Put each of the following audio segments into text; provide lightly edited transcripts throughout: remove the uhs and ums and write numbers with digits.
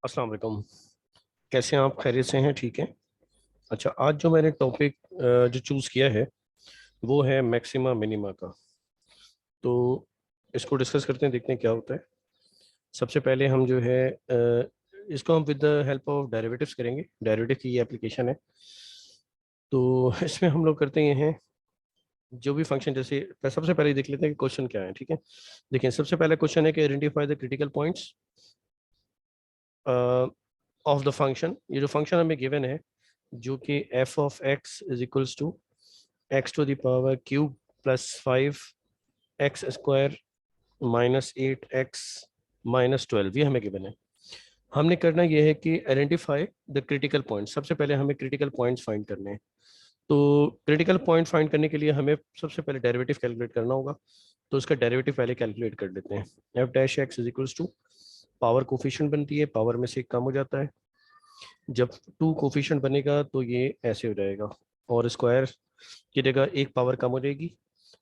अस्सलाम वालेकुम। कैसे हैं आप? खैरियत से हैं? ठीक है। अच्छा, आज जो मैंने टॉपिक जो चूज़ किया है वो है मैक्सिमा मिनिमा का। तो इसको डिस्कस करते हैं, देखते हैं क्या होता है। सबसे पहले हम जो है इसको हम with the help of derivatives करेंगे। डेरिवेटिव की ये एप्लीकेशन है। तो इसमें हम लोग करते ये हैं, जो भी फंक्शन जैसे सबसे पहले देख लेते हैं कि क्वेश्चन क्या है। ठीक है, देखिए सबसे पहला क्वेश्चन है कि identify the critical points of the function. ये जो फंक्शन हमें गिवन है जो कि f of x is equals to x to the power cube plus 5 x square minus 8 x minus 12, ये हमें गिवन है। हमने करना ये है कि आइडेंटिफाई द क्रिटिकल पॉइंट। सबसे पहले हमें क्रिटिकल पॉइंट्स फाइंड करने हैं। तो क्रिटिकल पॉइंट फाइंड करने के लिए हमें सबसे पहले डेरिवेटिव कैलकुलेट करना होगा। तो उसका डेरिवेटिव पहले कैलकुलेट कर लेते हैं। F dash x is equals to power coefficient बनती है, पावर में से एक कम हो जाता है। जब टू कोफिशिएंट बनेगा तो ये ऐसे हो जाएगा, और स्क्वायर की जगह एक पावर कम हो जाएगी।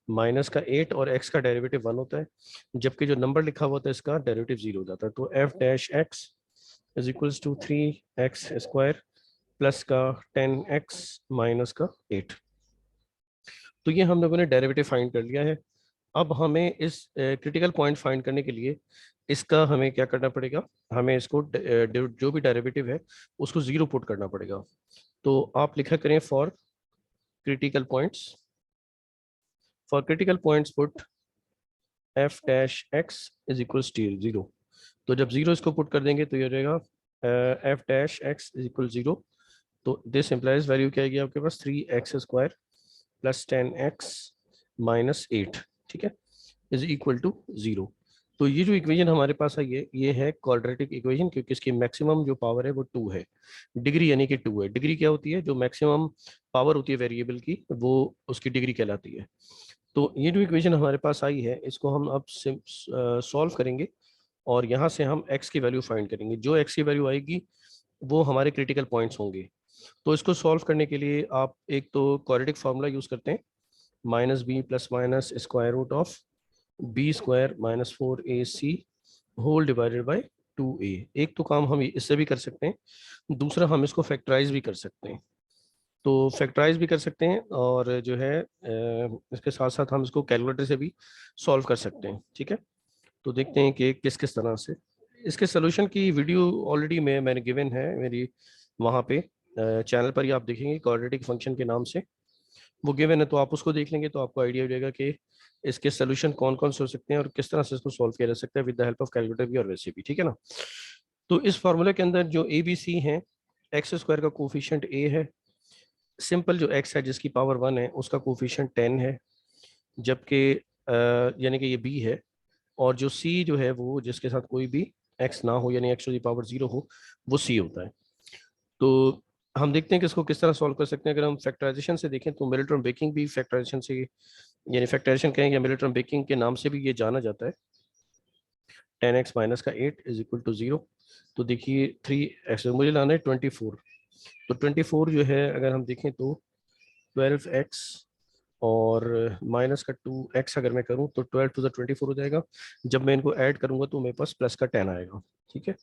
माइनस का 8 और एक्स का डेरिवेटिव 1 होता है, जबकि जो नंबर लिखा हुआ था इसका डेरिवेटिव 0 हो जाता है। तो f dash x is equals to 3 x square plus का 10 एक्स माइनस का 8। तो ये हम लोगों ने डेरिवेटिव फाइंड कर लिया है। अब हमें इस क्रिटिकल पॉइंट फाइंड करने के लिए इसका हमें क्या करना पड़ेगा, हमें इसको जो भी डेरिवेटिव है उसको 0 पुट करना पड़ेगा। तो आप लिखा करें for critical points, for critical points put f dash x is equals to 0। तो जब 0 इसको पुट कर देंगे तो ये हो जाएगा F dash x is equal 0। तो दिस इम्प्लाइज वैल्यू क्या आएगी आपके पास, 3 x square plus 10 x minus 8, ठीक है, इज इक्वल टू 0। तो ये जो इक्वेशन हमारे पास है ये है क्वाड्रेटिक इक्वेशन, क्योंकि इसकी मैक्सिमम जो पावर है वो 2 है। डिग्री यानी कि 2 है। डिग्री क्या होती है? जो मैक्सिमम पावर होती है वेरिएबल की, वो उसकी डिग्री कहलाती है। तो ये जो इक्वेशन हमारे पास आई है इसको हम अब सॉल्व करेंगे, और यहाँ से हम x की वैल्यू फाइंड करेंगे। जो x की वैल्यू आएगी वो हमारे क्रिटिकल पॉइंट्स होंगे। तो इसको सॉल्व करने के लिए आप एक तो क्वाड्रेटिक फार्मूला यूज करते हैं, minus b plus minus square root of b square minus 4ac whole divided by 2a। एक तो काम हम इससे भी कर सकते हैं, दूसरा हम इसको फैक्टराइज भी कर सकते हैं। तो फैक्टराइज भी कर सकते हैं, और जो है इसके साथ साथ हम इसको कैलकुलेटर से भी सॉल्व कर सकते हैं। ठीक है, तो देखते हैं कि किस किस तरह से। इसके सोल्यूशन की वीडियो ऑलरेडी मैंने गिवन है मेरी वहाँ पे चैनल पर ही, आप देखेंगे क्वाड्रेटिक फंक्शन के नाम से वो गिवन है। तो आप उसको देख लेंगे तो आपको आइडिया हो जाएगा कि इसके सोल्यूशन कौन कौन से हो सकते हैं और किस तरह से इसको सॉल्व किया जा सकता है with the help of calculator भी और वैसे भी। ठीक है ना। तो इस फार्मूले के अंदर जो ए बी सी है, एक्स स्क्वायर का कोफिशिएंट ए है, सिंपल जो एक्स है जिसकी पावर 1 है उसका कोफिशिएंट 10 है, जबकि यानी कि ये बी है। और जो सी जो है वो जिसके साथ कोई भी एक्स ना हो, यानी एक्स टू दी पावर 0 हो, वो सी होता है। तो हम देखते हैं कि इसको किस तरह सॉल्व कर सकते हैं। अगर हम फैक्टराइजेशन से देखें तो मिलिट्रम बेकिंग भी फैक्टराइजेशन से, यानी फैक्टराइजेशन कहें या मिलिट्रम बेकिंग के नाम से भी ये जाना जाता है। 10 एक्स माइनस का 8 इज इक्वल टू 0। तो देखिए 3 एक्स मुझे लाना है 24। तो 24 जो है अगर हम देखें तो 12 एक्स और माइनस का 2 एक्स अगर मैं करूं तो 12 टू द 24 हो जाएगा। जब मैं इनको ऐड करूंगा तो मेरे पास प्लस का 10 आएगा। ठीक है,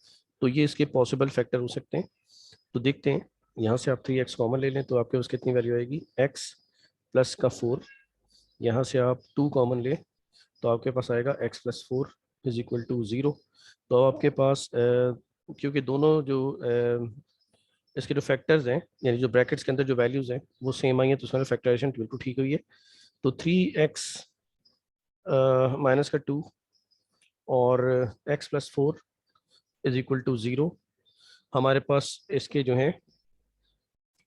तो ये इसके पॉसिबल फैक्टर हो सकते हैं। तो देखते हैं, यहाँ से आप 3 एक्स कॉमन ले लें तो आपके पास कितनी वैल्यू आएगी, एक्स प्लस का 4। यहाँ से आप 2 कॉमन लें तो आपके पास आएगा x plus 4 is equal to 0। तो आपके पास क्योंकि दोनों जो इसके जो फैक्टर्स हैं, यानी जो ब्रैकेट्स के अंदर जो वैल्यूज हैं वो सेम आई है, तो उसमें फैक्टराइजेशन बिल्कुल ठीक हुई है। तो 3 एक्स माइनस का 2 और x plus 4 is equal to 0। हमारे पास इसके जो हैं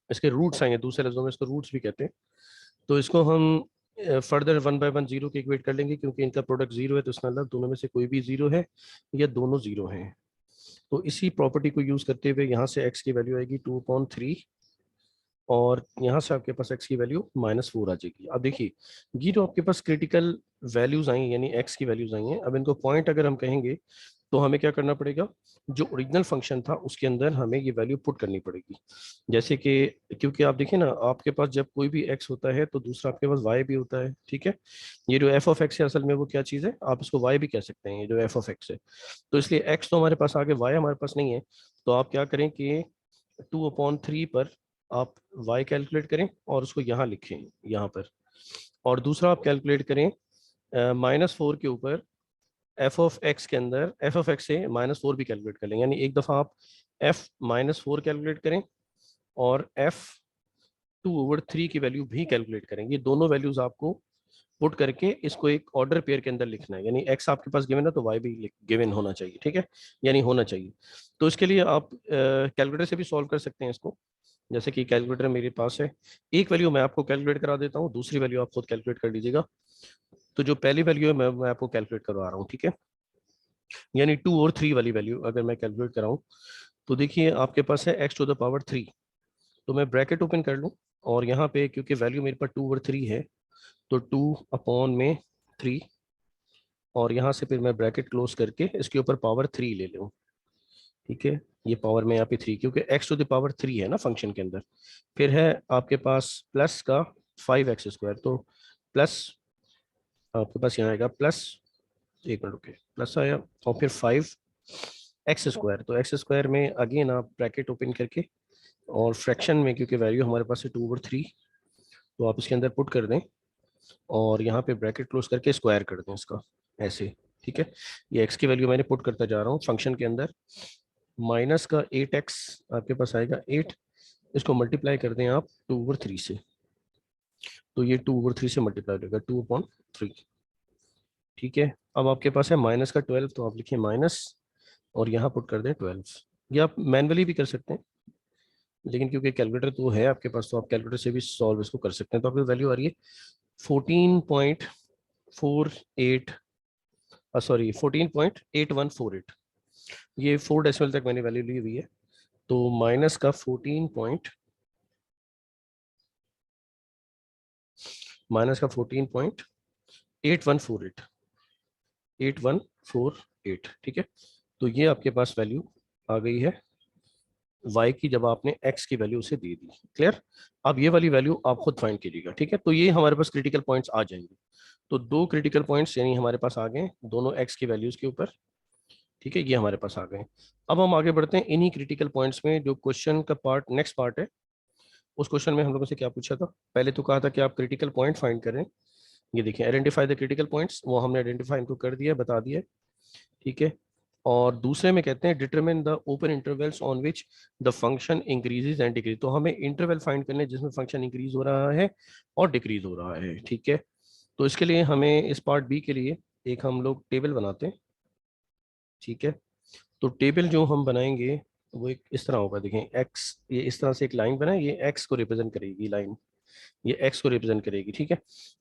इसके रूट्स आएंगे, दूसरे लफ्जों में इसको रूट्स भी कहते हैं। तो इसको हम फर्दर 1/1 0 के इक्वेट कर लेंगे, क्योंकि इनका प्रोडक्ट 0 है तो इसका मतलब दोनों में से कोई भी 0 है या दोनों 0 हैं। तो इसी प्रॉपर्टी को यूज करते हुए यहाँ से x की वैल्यू आएगी 2/3, और यहाँ से आपके पास x की वैल्यू -4 आ जाएगी। अब देखिए ये जो आपके पास क्रिटिकल वैल्यूज आई हैं, यानी x की वैल्यूज आई हैं, अब इनको पॉइंट अगर हम कहेंगे तो हमें क्या करना पड़ेगा, जो ओरिजिनल फंक्शन था उसके अंदर हमें ये वैल्यू पुट करनी पड़ेगी। जैसे कि क्योंकि आप देखिए ना, आपके पास जब कोई भी x होता है तो दूसरा आपके पास y भी होता है, ठीक है। ये जो f ऑफ x है असल में वो क्या चीज़ है, आप इसको y भी कह सकते हैं, ये जो f ऑफ x है। तो इसलिए x तो हमारे पास आगे, y हमारे पास नहीं है। तो आप क्या करें कि 2/3 पर आप y कैलकुलेट करें और उसको यहाँ लिखें, यहाँ पर। और दूसरा आप कैलकुलेट करें -4 के ऊपर एफ ऑफ एक्स के अंदर, एफ ऑफ एक्स से -4 भी कैलकुलेट कर लेंगे, यानी एक दफ़ा आप एफ -4 कैलकुलेट करें और एफ 2/3 की वैल्यू भी कैलकुलेट करेंगे। ये दोनों वैल्यूज आपको पुट करके इसको एक ऑर्डर पेयर के अंदर लिखना है, यानी एक्स आपके पास गिवन है तो वाई भी गिवन होना चाहिए, ठीक है, यानी होना चाहिए। तो इसके लिए आप कैलकुलेटर से भी सॉल्व कर सकते हैं इसको। जैसे कि कैलकुलेटर मेरे पास है, एक वैल्यू मैं आपको कैलकुलेट करा देता हूँ, दूसरी वैल्यू आप खुद कैलकुलेट कर लीजिएगा। तो जो पहली वैल्यू है मैं आपको कैलकुलेट करवा रहा हूँ, ठीक है। यानी 2 और 3 वाली वैल्यू अगर मैं कैलकुलेट कराऊं, तो देखिए आपके पास है x⁻3। तो मैं ब्रैकेट ओपन कर लूं और यहाँ पे क्योंकि वैल्यू मेरे पास 2/3 है, तो 2/3, और यहाँ से फिर मैं ब्रैकेट क्लोज करके इसके ऊपर पावर 3 ले लूँ, ठीक है। ये पावर में यहाँ पे 3, क्योंकि x⁻3 है ना फंक्शन के अंदर। फिर है आपके पास प्लस का 5x², तो प्लस आपके पास यहाँ आएगा प्लस, एक मिनट रुके, प्लस आया और फिर 5x²। तो x² में अगेन आप ब्रैकेट ओपन करके और फ्रैक्शन में, क्योंकि वैल्यू हमारे पास है 2/3, तो आप इसके अंदर पुट कर दें और यहाँ पे ब्रैकेट क्लोज करके स्क्वायर कर दें इसका, ऐसे, ठीक है। ये x की वैल्यू मैंने पुट करता जा रहा हूँ फंक्शन के अंदर। माइनस का 8x आपके पास आएगा 8, इसको मल्टीप्लाई कर दें आप 2/3 से, तो ये 2/3 से मल्टीप्लाई होगा 2/3, ठीक है। अब आपके पास है माइनस का 12, तो आप लिखिए माइनस और यहाँ पुट कर दें 12। ये आप मैनुअली भी कर सकते हैं, लेकिन क्योंकि कैलकुलेटर तो है आपके पास, तो आप कैलकुलेटर से भी सॉल्व इसको कर सकते हैं। तो आपकी वैल्यू आ रही है 14.48, सॉरी 14.8148। ये 4 डेसिमल तक मैंने वैल्यू ली हुई है। तो माइनस का 14.8148, 8148, ठीक है। तो ये आपके पास वैल्यू आ गई है y की, जब आपने x की वैल्यू उसे दे दी। क्लियर। अब ये वाली वैल्यू आप खुद फाइंड कीजिएगा, ठीक है। तो ये हमारे पास क्रिटिकल पॉइंट्स आ जाएंगे। तो 2 क्रिटिकल पॉइंट्स यानी हमारे पास आ गए दोनों x की वैल्यूज के ऊपर, ठीक है, ये हमारे पास आ गए। अब हम आगे बढ़ते हैं इन्हीं क्रिटिकल पॉइंट्स में। जो क्वेश्चन का पार्ट, नेक्स्ट पार्ट है, उस क्वेश्चन में हम लोगों से क्या पूछा था, पहले तो कहा था कि आप क्रिटिकल पॉइंट फाइंड करें। ये देखिए आइडेंटिफाई द क्रिटिकल पॉइंट्स, वो हमने आइडेंटिफाई इनको कर दिया, बता दिया, ठीक है। और दूसरे में कहते हैं determine the open intervals on which the function increases and decrease. तो हमें इंटरवल फाइंड करने जिसमें फंक्शन इंक्रीज हो रहा है और डिक्रीज हो रहा है, ठीक है। तो इसके लिए हमें इस पार्ट बी के लिए एक हम लोग टेबल बनाते हैं, ठीक है। तो टेबल जो हम बनाएंगे वो एक इस तरह होगा, देखें एक्स, ये इस तरह से एक लाइन बना है, ये एक्स को रिप्रेजेंट करेगी लाइन, ये एक्स को रिप्रेजेंट करेगी, ठीक है।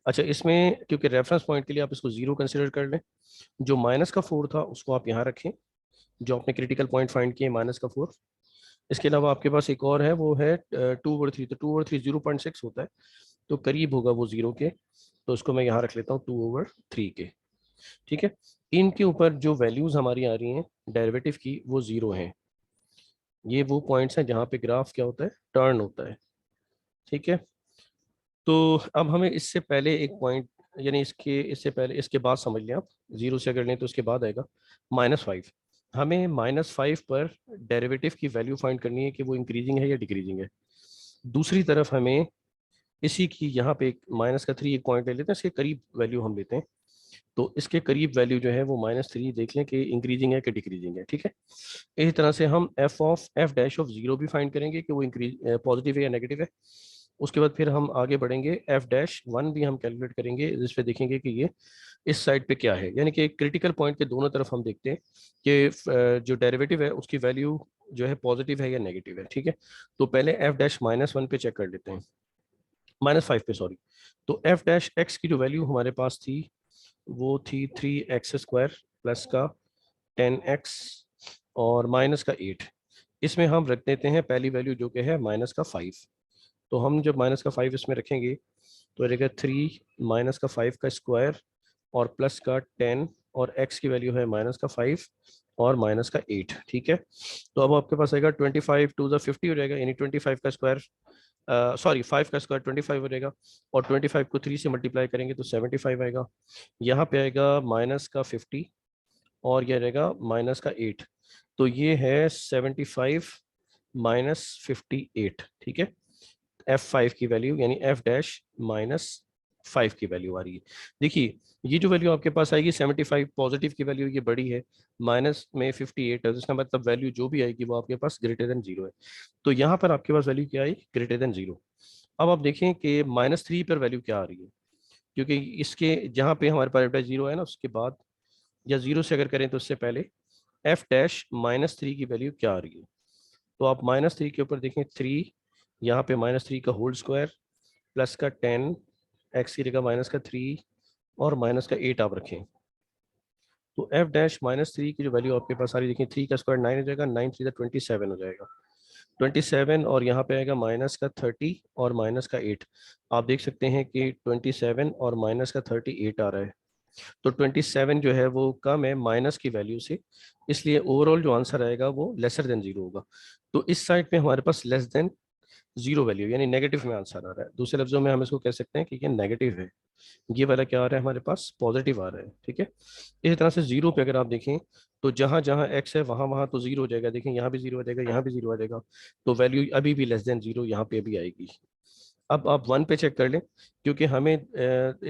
अच्छा, इसमें क्योंकि रेफरेंस पॉइंट के लिए आप इसको 0 कंसिडर कर लें। जो -4 था उसको आप यहाँ रखें, जो आपने क्रिटिकल पॉइंट फाइंड किए -4। इसके अलावा आपके पास एक और है, वो है 2/3। तो 2/3 0.6 होता है, तो करीब होगा वो 0 के, तो उसको मैं यहाँ रख लेता हूँ 2/3 के, ठीक है। इनके ऊपर जो वैल्यूज हमारी आ रही हैं डेरिवेटिव की, वो 0 हैं। ये वो पॉइंट्स हैं जहाँ पे ग्राफ क्या होता है, टर्न होता है, ठीक है। तो अब हमें इससे पहले एक पॉइंट, यानी इससे पहले, इसके बाद समझ लें आप, 0 से अगर लें तो उसके बाद आएगा -5। हमें -5 पर डेरिवेटिव की वैल्यू फाइंड करनी है कि वो इंक्रीजिंग है या डिक्रीजिंग है। दूसरी तरफ हमें इसी की यहाँ पे एक -3 एक पॉइंट ले लेते हैं, इसके करीब वैल्यू हम लेते हैं। तो इसके करीब वैल्यू जो है वो -3 देख लें कि इंक्रीजिंग है कि डिक्रीजिंग है, ठीक है। इसी तरह से हम f'(0) भी फाइंड करेंगे कि वो इंक्रीज पॉजिटिव है या नेगेटिव है। उसके बाद फिर हम आगे बढ़ेंगे, f'(1) भी हम कैलकुलेट करेंगे, जिस पे देखेंगे कि ये इस साइड पे क्या है, यानी कि क्रिटिकल पॉइंट के दोनों तरफ हम देखते हैं कि जो डेरिवेटिव है उसकी वैल्यू जो है पॉजिटिव है या नेगेटिव है, ठीक है। तो पहले f'(-1) पे चेक कर लेते हैं, -5 पे सॉरी। तो f'(x) की जो वैल्यू हमारे पास थी वो थी 3x² प्लस का 10x और माइनस का 8। इसमें हम रख देते हैं पहली वैल्यू जो कि है -5। तो हम जब -5 इसमें रखेंगे तो रहेगा 3 -5 का स्क्वायर और प्लस का 10 और x की वैल्यू है -5 और -8, ठीक है। तो अब आपके पास आएगा 25 टू द 50 हो जाएगा, यानी 25 का स्क्वायर, सॉरी 5 का स्क्वायर 25 हो जाएगा, और 25 को 3 से मल्टीप्लाई करेंगे तो 75 आएगा। यहाँ पे आएगा -50 और ये रहेगा -8, तो ये है 75 -58, ठीक है। F5 की वैल्यू यानी F-5 की वैल्यू आ रही है। देखिए ये जो वैल्यू आपके पास आएगी 75 पॉजिटिव की वैल्यू, ये बड़ी है, माइनस में 58 है, तो इसका मतलब वैल्यू जो भी आएगी वो आपके पास ग्रेटर देन 0 है। तो यहाँ पर आपके पास वैल्यू क्या आई, ग्रेटर देन 0। अब आप देखें कि -3 पर वैल्यू क्या आ रही है, क्योंकि इसके जहाँ पे हमारे पास F-0 है ना, उसके बाद या 0 से अगर करें तो उससे पहले F-3 की वैल्यू क्या आ रही है। तो आप -3 के ऊपर देखें 3, यहाँ पे -3 का होल स्क्वायर प्लस का 10, एक्स की जगह -3 और -8 आप रखें। तो F-3 की जो वैल्यू आपके पास आ रही है, देखिए 3 का स्क्वायर 9 हो जाएगा, 9 3 27 हो जाएगा, 27, और यहाँ पे आएगा -30 और -8। आप देख सकते हैं कि 27 और -38 आ रहा है, तो 27 जो है वो कम है माइनस की वैल्यू से, इसलिए ओवरऑल जो आंसर आएगा वो लेसर देन 0 होगा। तो इस साइड पे हमारे पास लेस देन 0 वैल्यू यानी नेगेटिव में आंसर आ रहा है। दूसरे लफ्जों में हम इसको कह सकते हैं कि ये नेगेटिव है, ये वाला क्या आ रहा है हमारे पास, पॉजिटिव आ रहा है, ठीक है। इसी तरह से 0 पे अगर आप देखें तो जहां जहां x है वहां वहां तो 0 हो जाएगा, देखें यहाँ भी 0 आ जाएगा, यहाँ भी 0 आ जाएगा, तो वैल्यू अभी भी लेस देन 0 यहाँ पे भी आएगी। अब आप 1 पे चेक कर लें, क्योंकि हमें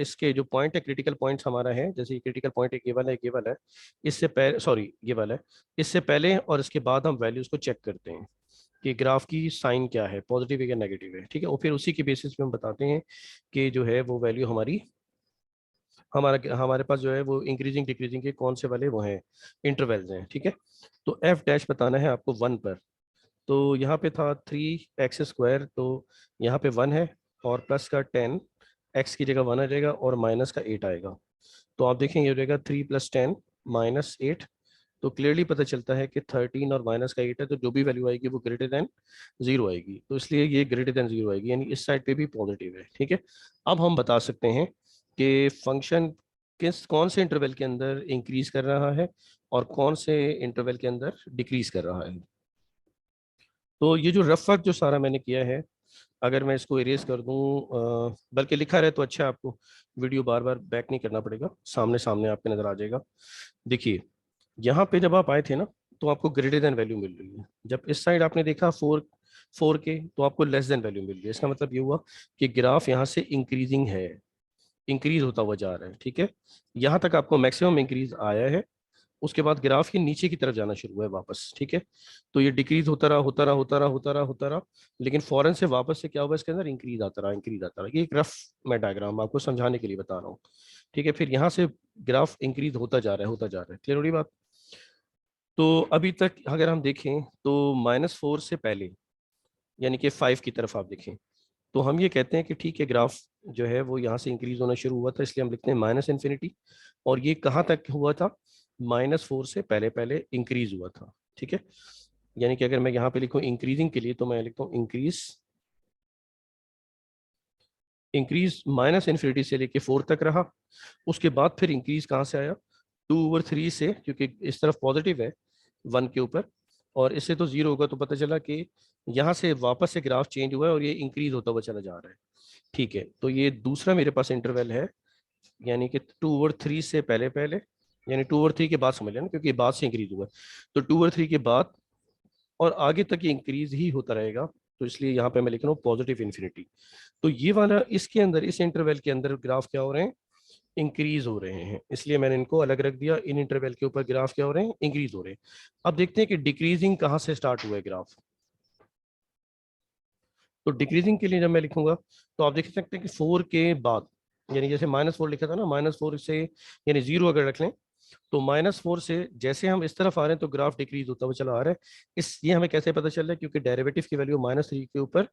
इसके जो पॉइंट है, क्रिटिकल पॉइंट्स हमारा है, जैसे क्रिटिकल पॉइंट एक ये वाला है, ये वाला है, इससे पहले, सॉरी ये वाला है, इससे पहले और इसके बाद हम वैल्यूज को चेक करते हैं कि ग्राफ की साइन क्या है, पॉजिटिव है या नेगेटिव है, ठीक है। और फिर उसी के बेसिस पे हम बताते हैं कि जो है वो वैल्यू हमारी, हमारा हमारे पास जो है वो इंक्रीजिंग डिक्रीजिंग के कौन से वाले वो हैं, इंटरवल्स हैं, ठीक है। तो F' बताना है आपको 1 पर, तो यहाँ पे था 3x², तो यहाँ पे 1 है, और प्लस का 10, x की जगह 1 आ जाएगा और -8 आएगा। तो आप देखेंगे हो जाएगा 3 + 10 -8, तो क्लियरली पता चलता है कि 13 और -8 है, तो जो भी वैल्यू आएगी वो ग्रेटर देन 0 आएगी, तो इसलिए ये ग्रेटर देन 0 आएगी, यानी इस साइड पे भी पॉजिटिव है, ठीक है। अब हम बता सकते हैं कि फंक्शन कौन से इंटरवल के अंदर इंक्रीज कर रहा है और कौन से इंटरवल के अंदर डिक्रीज कर रहा है। तो ये जो रफ वर्क जो सारा मैंने किया है, अगर मैं इसको इरेज कर दूं, बल्कि लिखा रहे तो अच्छा, आपको वीडियो बार बार बैक नहीं करना पड़ेगा, सामने सामने आपके नजर आ जाएगा। देखिए यहाँ पे जब आप आए थे ना, तो आपको ग्रेटर देन वैल्यू मिल रही है, जब इस साइड आपने देखा 4 के, तो आपको लेस देन वैल्यू मिल रही है। इसका मतलब ये हुआ कि ग्राफ यहाँ से इंक्रीजिंग है, इंक्रीज होता हुआ जा रहा है, ठीक है। यहाँ तक आपको मैक्सिमम इंक्रीज आया है, उसके बाद ग्राफ के नीचे की तरफ जाना शुरू हुआ है वापस, ठीक है। तो ये डिक्रीज होता रहा होता रहा होता रहा होता रहा होता रहा, लेकिन फौरन से वापस से क्या हुआ, इसके अंदर इंक्रीज आता रहा, इंक्रीज आता रहा। ये एक रफ मैं डायग्राम आपको समझाने के लिए बता रहा हूँ, ठीक है। फिर यहाँ से ग्राफ इंक्रीज होता जा रहा है, होता जा रहा है, क्लियर हो रही बात। तो अभी तक अगर हम देखें तो -4 से पहले, यानी कि 5 की तरफ आप देखें, तो हम ये कहते हैं कि ठीक है, ग्राफ जो है वो यहाँ से इंक्रीज होना शुरू हुआ था, इसलिए हम लिखते हैं -∞। और ये कहाँ तक हुआ था, -4 से पहले पहले इंक्रीज हुआ था, ठीक है। यानी कि अगर मैं यहाँ पे लिखूँ इंक्रीजिंग के लिए, तो मैं लिखता हूँ इंक्रीज, इंक्रीज -∞ से लेके 4 तक रहा, उसके बाद फिर इंक्रीज कहाँ से आया, 2/3 से, क्योंकि इस तरफ पॉजिटिव है 1 के ऊपर, और इससे तो 0 होगा, तो पता चला कि यहाँ से वापस से ग्राफ चेंज हुआ है और ये इंक्रीज होता हुआ चला जा रहा है, ठीक है। तो ये दूसरा मेरे पास इंटरवल है, यानी कि 2/3 से पहले पहले, यानी 2/3 के बाद समझ लेना, क्योंकि ये बाद से इंक्रीज हुआ है, तो 2/3 के बाद और आगे तक ये इंक्रीज ही होता रहेगा, तो इसलिए यहाँ पे मैं लिख रहा हूँ पॉजिटिव इन्फिनिटी। तो ये वाला इसके अंदर, इस इंटरवल के अंदर ग्राफ क्या हो रहे हैं, इंक्रीज हो रहे हैं, इसलिए मैंने इनको अलग रख दिया। इन इंटरवल के ऊपर ग्राफ क्या हो रहे हैं, इंक्रीज हो रहे हैं। अब देखते हैं कि डिक्रीजिंग कहाँ से स्टार्ट हुआ है ग्राफ। तो डिक्रीजिंग के लिए जब मैं लिखूंगा, तो आप देख सकते हैं कि 4 के बाद, यानी जैसे -4 लिखा था ना, -4 से यानी 0 अगर रख लें, तो -4 से जैसे हम इस तरफ आ रहे हैं तो ग्राफ डिक्रीज होता हुआ चला आ रहा है। ये हमें कैसे पता चल रहा है, क्योंकि डेरिवेटिव की वैल्यू -3 के ऊपर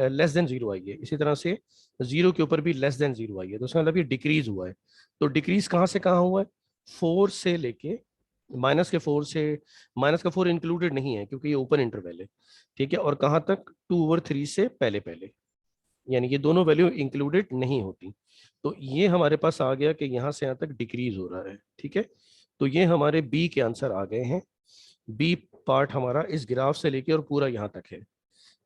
लेस देन 0 आई है, इसी तरह से 0 के ऊपर भी लेस देन 0 आई है, तो उसका मतलब ये डिक्रीज हुआ है। तो डिक्रीज कहाँ से कहाँ हुआ है, 4 से लेके -4 से, -4 इंक्लूडेड नहीं है क्योंकि ये ओपन इंटरवल है, ठीक है। और कहाँ तक, 2/3 से पहले पहले, यानी ये दोनों वैल्यू इंक्लूडेड नहीं होती। तो ये हमारे पास आ गया कि यहाँ से यहाँ तक डिक्रीज हो रहा है, ठीक है। तो ये हमारे बी के आंसर आ गए हैं। बी पार्ट हमारा इस ग्राफ से लेके और पूरा यहाँ तक है,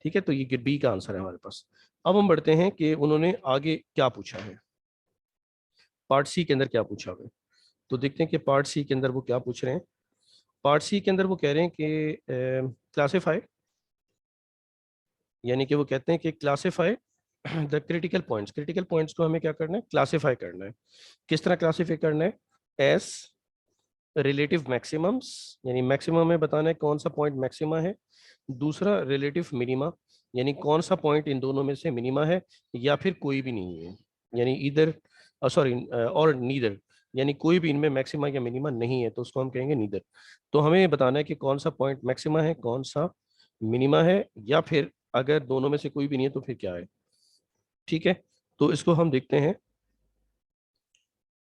ठीक है। तो ये बी का आंसर है हमारे पास। अब हम बढ़ते हैं कि उन्होंने आगे क्या पूछा है, पार्ट सी के अंदर क्या पूछा हुआ है। तो देखते हैं कि पार्ट सी के अंदर वो क्या पूछ रहे हैं। पार्ट सी के अंदर वो कह रहे हैं कि क्लासिफाई, यानी कि वो कहते हैं कि classify the critical points. Critical points को हमें क्या करना है, क्लासिफाई करना है। किस तरह क्लासिफाई करना है, एस रिलेटिव मैक्सिमम्स, यानी मैक्सिमम में बताना है कौन सा पॉइंट मैक्सिमा है। दूसरा रिलेटिव मिनिमा, यानी कौन सा पॉइंट इन दोनों में से मिनिमा है या फिर कोई भी नहीं है, यानी इधर सॉरी और नीदर, यानी कोई भी इनमें मैक्सिमा या मिनिमा नहीं है तो उसको हम कहेंगे नीदर। तो हमें ये बताना है कि कौन सा पॉइंट मैक्सिमा है, कौन सा मिनिमा है, या फिर अगर दोनों में से कोई भी नहीं है तो फिर क्या है, ठीक है। तो इसको हम देखते हैं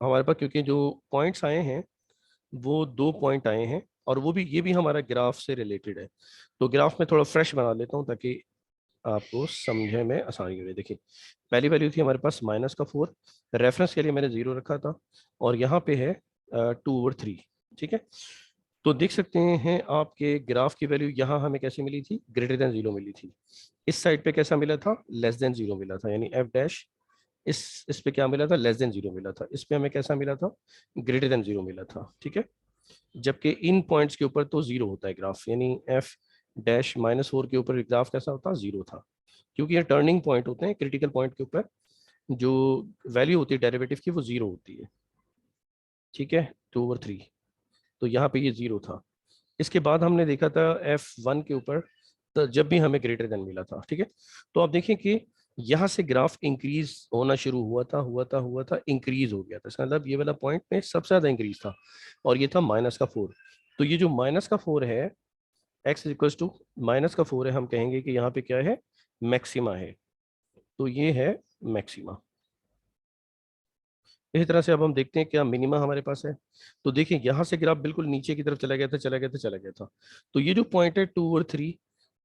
हमारे पास, क्योंकि जो पॉइंट्स आए हैं वो 2 पॉइंट आए हैं और वो भी ये भी हमारा ग्राफ से रिलेटेड है। तो ग्राफ में थोड़ा फ्रेश बना लेता हूँ ताकि आपको समझने में आसानी हो। देखिए पहली वैल्यू थी हमारे पास -4, रेफरेंस के लिए मैंने 0 रखा था, और यहाँ पे है 2/3, ठीक है। तो देख सकते हैं आपके ग्राफ की वैल्यू यहाँ हमें कैसे मिली थी, >0 मिली थी। इस साइड पे कैसा मिला था, <0 मिला था, यानी f डैश इस पे क्या मिला था, <0 मिला था। इस पे हमें कैसा मिला था, >0 मिला था, ठीक है। जबकि इन पॉइंट्स के ऊपर तो 0 होता है ग्राफ, यानी f डैश -4 के ऊपर ग्राफ कैसा होता है, 0 था, क्योंकि ये टर्निंग पॉइंट होते हैं। क्रिटिकल पॉइंट के ऊपर जो वैल्यू होती है डेरिवेटिव की वो 0 होती है, ठीक है, 2/3। तो यहाँ पे ये 0 था। इसके बाद हमने देखा था F1 के ऊपर, तो जब भी हमें > मिला था, ठीक है। तो आप देखें कि यहाँ से ग्राफ इंक्रीज होना शुरू हुआ था, इंक्रीज हो गया था। इसका मतलब ये वाला पॉइंट में सबसे ज्यादा इंक्रीज था, और ये था -4। तो ये जो -4 है, x इक्वल टू -4 है, हम कहेंगे कि यहाँ पे क्या है, मैक्सिमा है। तो ये है मैक्सिमा। इसी तरह से अब हम देखते हैं क्या मिनिमा हमारे पास है। तो देखिए यहाँ से ग्राफ बिल्कुल नीचे की तरफ चला गया था। तो ये जो पॉइंट है 2/3,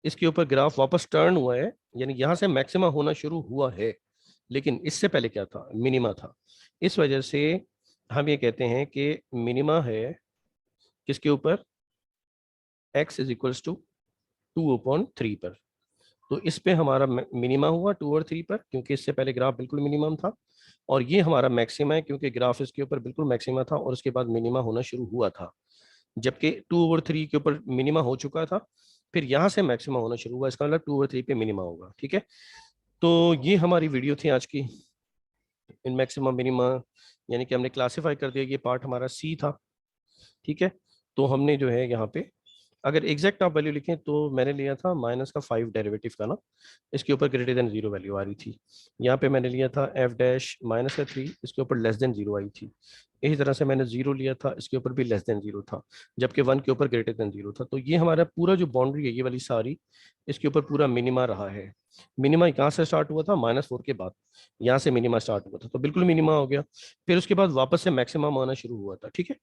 इसके ऊपर ग्राफ वापस टर्न हुआ है, यानी यहाँ से मैक्सिमा होना शुरू हुआ है। लेकिन इससे पहले क्या था, मिनिमा था। इस वजह से हम ये कहते हैं कि मिनिमा है किसके ऊपर, x इज इक्वल्स टू 2/3 पर। तो इस पे हमारा मिनिमा हुआ 2/3 पर, क्योंकि इससे पहले ग्राफ बिल्कुल मिनिमम था। और ये हमारा मैक्सिमा है क्योंकि ग्राफ इसके ऊपर बिल्कुल मैक्सिमा था और उसके बाद मिनिमा होना शुरू हुआ था। जबकि 2/3 के ऊपर मिनिमा हो चुका था, फिर यहाँ से मैक्सिमा होना शुरू हुआ, इसका मतलब 2/3 पे मिनिमा होगा, ठीक है। तो ये हमारी वीडियो थी आज की, इन मैक्सिमा मिनिमा, यानी कि हमने क्लासीफाई कर दिया। ये पार्ट हमारा सी था, ठीक है। तो हमने जो है यहाँ पे अगर एग्जैक्ट आप वैल्यू लिखें तो मैंने लिया था -5 डेरिवेटिव का ना, इसके ऊपर >0 वैल्यू आ रही थी। यहाँ पे मैंने लिया था f डैश -3, इसके ऊपर <0 आई थी। इसी तरह से मैंने 0 लिया था, इसके ऊपर भी <0 था, जबकि 1 के ऊपर >0 था। तो ये हमारा पूरा जो बाउंड्री है ये वाली सारी, इसके ऊपर पूरा मिनिमा रहा है। मिनिमा कहाँ से स्टार्ट हुआ था, -4 के बाद यहाँ से मिनिमा स्टार्ट हुआ था, तो बिल्कुल मिनिमा हो गया। फिर उसके बाद वापस से मैक्सिमम आना शुरू हुआ था, ठीक है।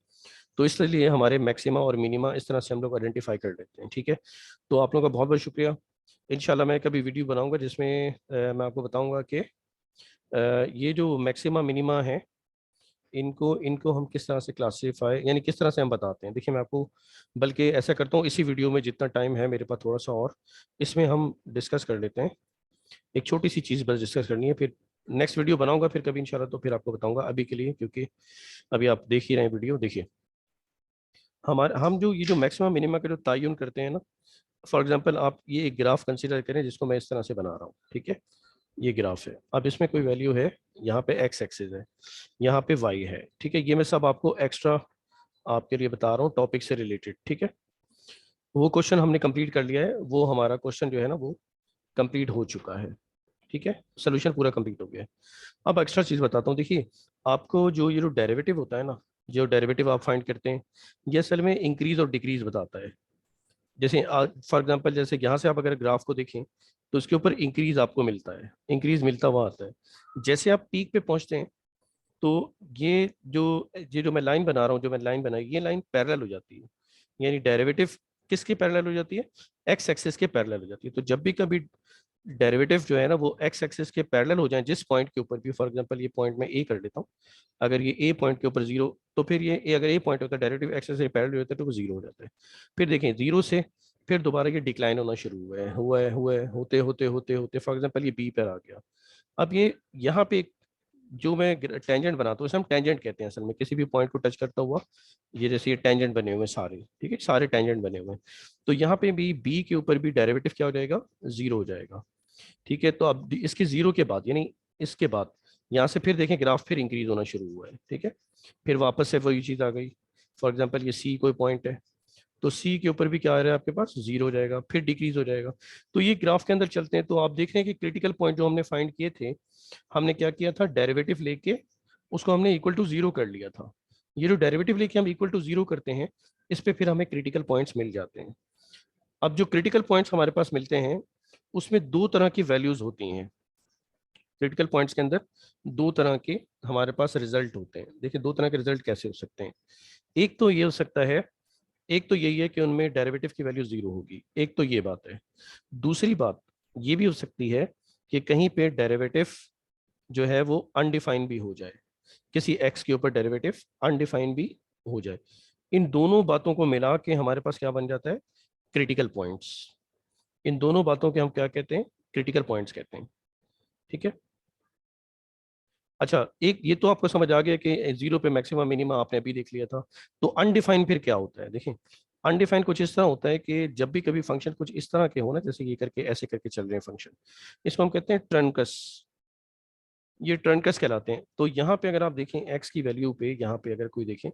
तो इसलिए हमारे मैक्सिमा और मिनिमा इस तरह से हम लोग आइडेंटिफाई कर लेते हैं, ठीक है। तो आप लोगों का बहुत बहुत शुक्रिया। इंशाल्लाह मैं कभी वीडियो बनाऊंगा जिसमें मैं आपको बताऊंगा कि ये जो मैक्सिमा मिनिमा है, इनको इनको हम किस तरह से क्लासीफाई, यानी किस तरह से हम बताते हैं। देखिए मैं आपको बल्कि ऐसा करता हूँ, इसी वीडियो में जितना टाइम है मेरे पास थोड़ा सा और, इसमें हम डिस्कस कर लेते हैं। एक छोटी सी चीज़ बस डिस्कस करनी है, फिर नेक्स्ट वीडियो बनाऊंगा फिर कभी इंशाल्लाह, तो फिर आपको बताऊंगा। अभी के लिए क्योंकि अभी आप देख ही रहे हैं वीडियो, देखिए हम जो ये जो मैक्सिमम मिनिमा का जो तयन करते हैं ना, फॉर एग्जांपल आप ये एक ग्राफ कंसीडर करें जिसको मैं इस तरह से बना रहा हूँ, ठीक है। ये ग्राफ है, अब इसमें कोई वैल्यू है, यहाँ पे x एक्सिस है, यहाँ पे y है, ठीक है। ये मैं सब आपको एक्स्ट्रा आपके लिए बता रहा हूँ टॉपिक से रिलेटेड, ठीक है। वो क्वेश्चन हमने कंप्लीट कर लिया है, वो हमारा क्वेश्चन जो है ना वो कंप्लीट हो चुका है, ठीक है। सोल्यूशन पूरा कंप्लीट हो गया है। अब एक्स्ट्रा चीज़ बताता हूँ, देखिए आपको जो ये जो डेरिवेटिव होता है ना, जो डेरिवेटिव आप फाइंड करते हैं, ये असल में इंक्रीज और डिक्रीज बताता है। जैसे फॉर एग्जांपल जैसे यहाँ से आप अगर ग्राफ को देखें तो इसके ऊपर इंक्रीज आपको मिलता है, इंक्रीज मिलता हुआ आता है। जैसे आप पीक पे पहुंचते हैं तो ये जो मैं लाइन बना रहा हूँ, जो मैं लाइन बनाई, ये लाइन पैरेलल हो जाती है, यानी डेरिवेटिव किसके पैरेलल हो जाती है, एक्स एक्सिस के पैरेलल हो जाती है। तो जब भी कभी डेरिवेटिव जो है ना वो एक्स एक्सिस के पैरेलल हो जाए जिस पॉइंट के ऊपर भी, फॉर एग्जांपल ये पॉइंट मैं ए कर लेता हूँ, अगर ये ए पॉइंट के ऊपर जीरो, तो फिर ये अगर ए पॉइंट होता है डेरिवेटिव एक्स से पैरेलल होता है तो वो जीरो हो जाता है। फिर देखें जीरो से फिर दोबारा ये डिक्लाइन होना शुरू हुआ है होते होते होते होते फॉर एग्जाम्पल ये बी पर आ गया। अब ये यहाँ पे जो मैं टेंजेंट बनाता हूँ इसे हम टेंजेंट कहते हैं असल में, किसी भी पॉइंट को टच करता हुआ ये जैसे ये टेंजेंट बने हुए हैं सारे, ठीक है सारे टेंजेंट बने हुए हैं। तो यहाँ पे भी बी के ऊपर भी डेरिवेटिव क्या हो जाएगा, जीरो हो जाएगा। ठीक है, तो अब इसके जीरो के बाद यानी इसके बाद यहाँ से फिर देखें ग्राफ फिर इंक्रीज होना शुरू हुआ है। ठीक है, फिर वापस से वही चीज़ आ गई। फॉर एग्जाम्पल ये सी कोई पॉइंट है तो सी के ऊपर भी क्या आ रहा है आपके पास, जीरो हो जाएगा, फिर डिक्रीज हो जाएगा। तो ये ग्राफ के अंदर चलते हैं तो आप देख रहे हैं कि क्रिटिकल पॉइंट जो हमने फाइंड किए थे, हमने क्या किया था, डेरिवेटिव लेके उसको हमने इक्वल टू जीरो कर लिया था। ये जो डेरिवेटिव लेके हम इक्वल टू जीरो करते हैं इस पे फिर हमें क्रिटिकल पॉइंट्स मिल जाते हैं। अब जो क्रिटिकल पॉइंट्स हमारे पास मिलते हैं उसमें दो तरह की वैल्यूज होती हैं। क्रिटिकल पॉइंट्स के अंदर दो तरह के हमारे पास रिजल्ट होते हैं। देखिए दो तरह के रिजल्ट कैसे हो सकते हैं, एक तो ये हो सकता है, एक तो यही है कि उनमें डेरिवेटिव की वैल्यू जीरो होगी, एक तो ये बात है। दूसरी बात ये भी हो सकती है कि कहीं पे डेरिवेटिव जो है वो अनडिफाइन भी हो जाए, किसी एक्स के ऊपर डेरिवेटिव अनडिफाइन भी हो जाए। इन दोनों बातों को मिला के हमारे पास क्या बन जाता है, क्रिटिकल पॉइंट्स। इन दोनों बातों के हम क्या कहते हैं, क्रिटिकल पॉइंट्स कहते हैं। ठीक है, अच्छा एक ये तो आपको समझ आ गया कि जीरो पे मैक्सिमम मिनिमम आपने अभी देख लिया था। तो अनडिफाइन फिर क्या होता है, देखिए अनडिफाइन कुछ इस तरह होता है कि जब भी कभी फंक्शन कुछ इस तरह के हो ना, जैसे ये करके ऐसे करके चल रहे हैं फंक्शन, इसको हम कहते हैं ट्रनकस, ये ट्रनकस कहलाते हैं। तो यहाँ पे अगर आप देखें एक्स की वैल्यू पे, यहाँ पे अगर कोई देखें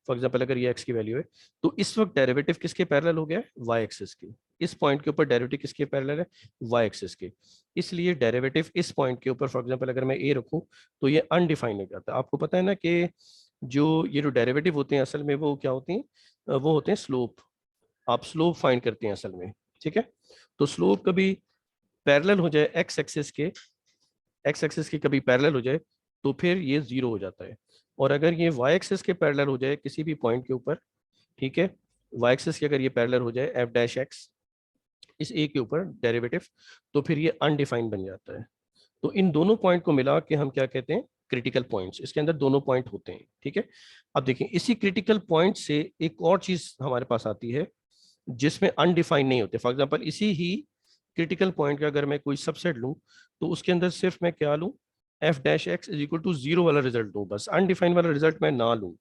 फॉर एग्जांपल अगर ये एक्स की वैल्यू है तो इस वक्त डेरिवेटिव किसके पैरेलल हो गया है, वाई एक्सिस के। इस पॉइंट के ऊपर डेरिवेटिव किसके पैरेलल है, वाई एक्सिस के। इसलिए डेरिवेटिव इस पॉइंट के ऊपर फॉर एग्जांपल अगर मैं ए रखूं तो ये अनडिफाइंड हो जाता है। आपको पता है ना कि जो ये जो डेरिवेटिव होते हैं असल में वो क्या होती हैं, वो होते हैं स्लोप। आप स्लोप फाइंड करते हैं असल में। ठीक है, तो स्लोप कभी पैरेलल हो जाए एक्स एक्सिस के, एक्स एक्सिस के कभी पैरेलल हो जाए तो फिर ये जीरो हो जाता है। और अगर ये वाई एक्सिस के पैरेलल हो जाए किसी भी पॉइंट के ऊपर, ठीक है, वाई एक्सिस के अगर ये पैरेलल हो जाए एफ डैश एक्स इस ए के ऊपर डेरिवेटिव, तो फिर ये अनडिफाइंड बन जाता है। तो इन दोनों पॉइंट को मिला के हम क्या कहते हैं, क्रिटिकल पॉइंट्स। इसके अंदर दोनों पॉइंट होते हैं। ठीक है, अब देखिए इसी क्रिटिकल पॉइंट से एक और चीज हमारे पास आती है जिसमें अनडिफाइंड नहीं होते। फॉर एग्जांपल इसी ही क्रिटिकल पॉइंट का अगर मैं कोई सबसेट लूं तो उसके अंदर सिर्फ मैं क्या लूं, f dash x is equal to zero वाला रिजल्ट दूं, बस अनडिफाइंड वाला रिजल्ट मैं ना लूं।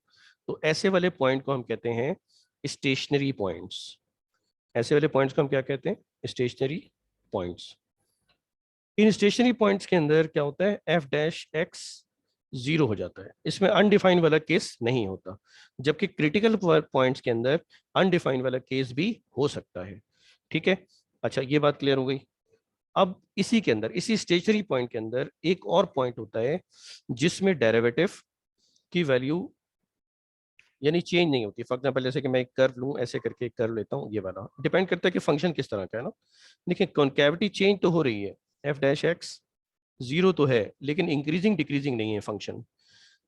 तो ऐसे वाले पॉइंट को हम कहते हैं स्टेशनरी पॉइंट्स। ऐसे वाले पॉइंट्स को हम क्या कहते हैं, स्टेशनरी पॉइंट्स। इन स्टेशनरी पॉइंट्स के अंदर क्या होता है, एफ डैश एक्स जीरो हो जाता है, इसमें अनडिफाइंड वाला केस नहीं होता। जबकि क्रिटिकल पॉइंट्स के अंदर अनडिफाइंड वाला केस भी हो सकता है। ठीक है, अच्छा ये बात क्लियर हो गई। अब इसी के अंदर इसी स्टेशनरी पॉइंट के अंदर एक और पॉइंट होता है जिसमें डेरिवेटिव की वैल्यू यानी चेंज नहीं होती। फॉर एग्जांपल जैसे कि मैं एक कर्व लूं, ऐसे करके एक कर्व लेता हूं, ये वाला डिपेंड करता है कि फंक्शन किस तरह का है ना। देखिए कॉन्केविटी चेंज तो हो रही है, एफ डैश एक्स जीरो तो है लेकिन इंक्रीजिंग डिक्रीजिंग नहीं है फंक्शन।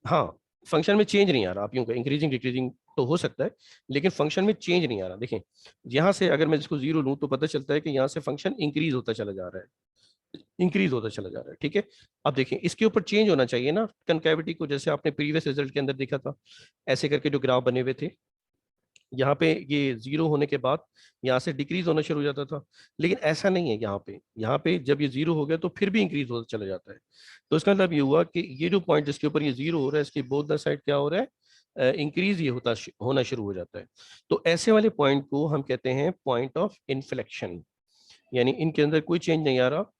हाँ, फंक्शन में चेंज नहीं आ रहा, आप यूं इंक्रीजिंग डिक्रीजिंग तो हो सकता है लेकिन फंक्शन में चेंज नहीं आ रहा। देखें यहाँ से अगर मैं इसको जीरो लूं तो पता चलता है कि यहाँ से फंक्शन इंक्रीज होता चला जा रहा है, इंक्रीज होता चला जा रहा है। ठीक है, अब देखें इसके ऊपर चेंज होना चाहिए ना कनकैविटी को, जैसे आपने प्रीवियस रिजल्ट के अंदर देखा था ऐसे करके जो ग्राफ बने हुए थे, यहाँ पे ये जीरो होने के बाद यहाँ से डिक्रीज होना शुरू हो जाता था। लेकिन ऐसा नहीं है, यहाँ पे जब ये जीरो हो गया तो फिर भी इंक्रीज होता चला जाता है। तो इसका मतलब ये हुआ कि ये जो पॉइंट जिसके ऊपर ये जीरो हो रहा है इसकी बोथ द साइड क्या हो रहा है, इंक्रीज ये होना शुरू हो जाता है। तो ऐसे वाले पॉइंट को हम कहते हैं पॉइंट ऑफ इन्फ्लेक्शन, यानी इनके अंदर कोई चेंज नहीं आ रहा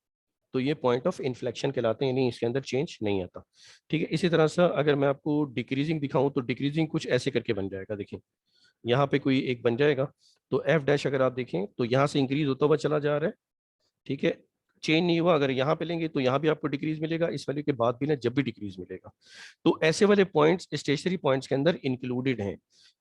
तो ये पॉइंट ऑफ इन्फ्लेक्शन कहलाते हैं, यानी इसके अंदर चेंज नहीं आता। ठीक है, इसी तरह से अगर मैं आपको डिक्रीजिंग दिखाऊं तो डिक्रीजिंग कुछ ऐसे करके बन जाएगा। देखिए यहाँ पे कोई एक बन जाएगा तो एफ डैश अगर आप देखें तो यहाँ से इंक्रीज होता हुआ चला जा रहा है। ठीक है, चेंज नहीं हुआ। अगर यहाँ पे लेंगे तो यहाँ भी आपको डिक्रीज मिलेगा, इस वैल्यू के बाद भी ना जब भी डिक्रीज मिलेगा। तो ऐसे वाले पॉइंट्स स्टेशनरी पॉइंट्स के अंदर इंक्लूडेड हैं।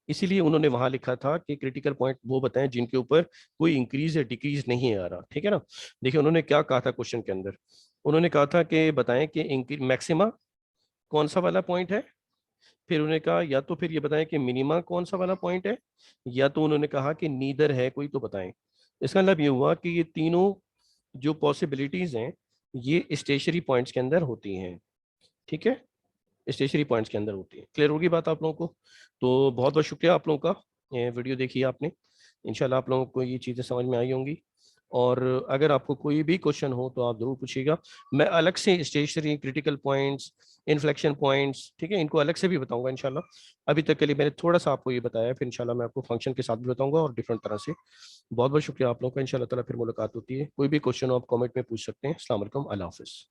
इसीलिए उन्होंने वहां लिखा था कि क्रिटिकल पॉइंट वो बताएं जिनके ऊपर कोई इंक्रीज या डिक्रीज नहीं आ रहा। ठीक है ना, देखिए उन्होंने क्या कहा था क्वेश्चन के अंदर, उन्होंने कहा था कि बताएं कि मैक्सिमा कौन सा वाला पॉइंट है, फिर उन्होंने कहा या तो फिर ये बताएं कि मिनिमा कौन सा वाला पॉइंट है, या तो उन्होंने कहा कि नीदर है कोई तो बताएं। इसका मतलब ये हुआ कि ये तीनों जो पॉसिबिलिटीज हैं ये स्टेशनरी पॉइंट्स के अंदर होती हैं, ठीक है, स्टेशनरी पॉइंट्स के अंदर होती है। क्लियर होगी बात आप लोगों को? तो बहुत बहुत शुक्रिया आप लोगों का, ये वीडियो देखी आपने, इंशाल्लाह आप लोगों को ये चीज़ें समझ में आई होंगी। और अगर आपको कोई भी क्वेश्चन हो तो आप ज़रूर पूछिएगा। मैं अलग से stationary, critical points, inflection points, ठीक है, इनको अलग से भी बताऊंगा इंशाल्लाह। अभी तक के लिए मैंने थोड़ा सा आपको ये बताया, फिर इंशाल्लाह मैं आपको फंक्शन के साथ भी बताऊंगा और डिफरेंट तरह से। बहुत बहुत शुक्रिया आप लोगों का, इंशाल्लाह ताला फिर मुलाकात होती है। कोई भी क्वेश्चन हो आप कमेंट में पूछ सकते हैं। अस्सलाम वालेकुम, अल्लाह हाफिज़।